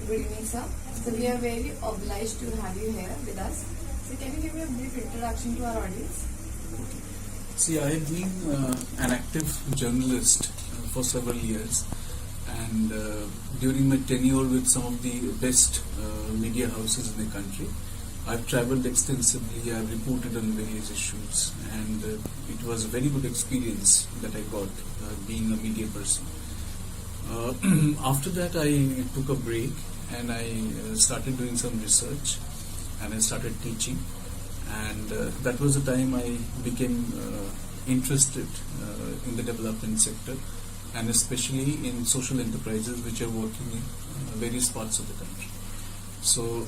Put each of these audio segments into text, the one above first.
Good evening, sir. So we are very obliged to have you here with us. So can you give me a brief introduction to our audience? See, I have been an active journalist for several years, and during my tenure with some of the best media houses in the country, I've travelled extensively, I've reported on various issues, and it was a very good experience that I got being a media person. After that, I took a break and I started doing some research and I started teaching, and that was the time I became interested in the development sector, and especially in social enterprises which are working in various parts of the country. So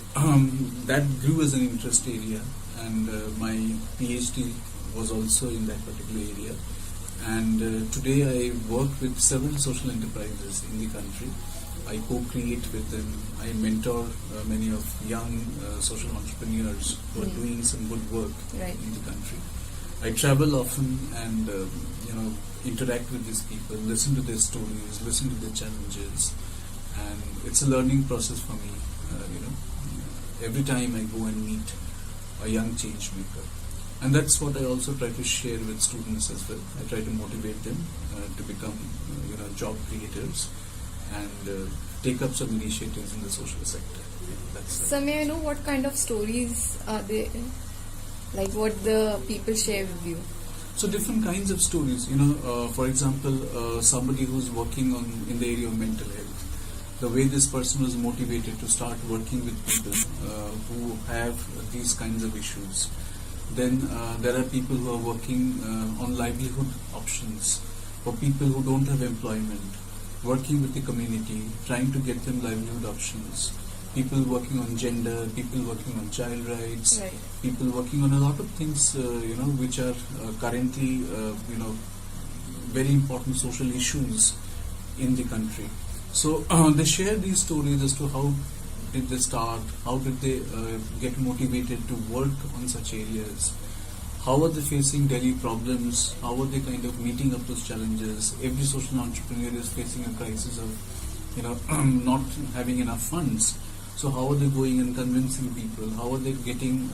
that grew as an interest area, and my PhD was also in that particular area. And today I work with several social enterprises in the country. I co-create with them. I mentor many of young social entrepreneurs who are doing some good work in the country. I travel often and interact with these people, listen to their stories, listen to their challenges, and it's a learning process for me. Every time I go and meet a young change maker. And that's what I also try to share with students as well. I try to motivate them to become, job creators and take up some initiatives in the social sector. So may I know what kind of stories are they, like what the people share with you? So different kinds of stories. For example, somebody who's working in the area of mental health. The way this person was motivated to start working with people who have these kinds of issues. Then there are people who are working on livelihood options for people who don't have employment, working with the community, trying to get them livelihood options. People working on gender, people working on child rights, people working on a lot of things, which are currently, very important social issues in the country. So they share these stories as to how did they start, how did they get motivated to work on such areas, how are they facing daily problems, how are they kind of meeting up those challenges. Every social entrepreneur is facing a crisis of not having enough funds. So how are they going and convincing people, how are they getting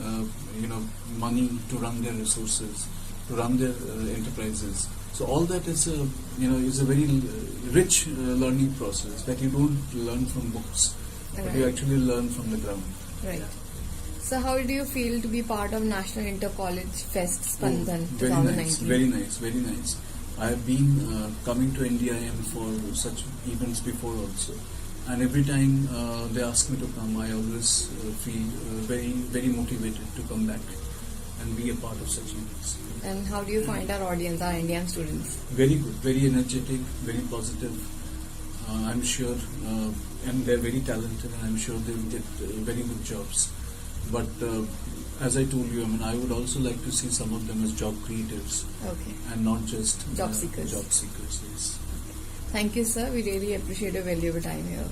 money to run their resources, to run their enterprises. So all that is a very rich learning process that you don't learn from books, but you actually learn from the ground. Right. So how do you feel to be part of National Inter-College Fest Spandan 2019? Very nice. I have been coming to NDIM for such events before also, and every time they ask me to come, I always feel very motivated to come back and be a part of such events. And how do you find our audience, our Indian students? Very good, very energetic, very positive. I'm sure, and they're very talented, and I'm sure they will get very good jobs. But as I told you, I would also like to see some of them as job creators, and not just job seekers. Yes. Thank you, sir. We really appreciate your valuable time here.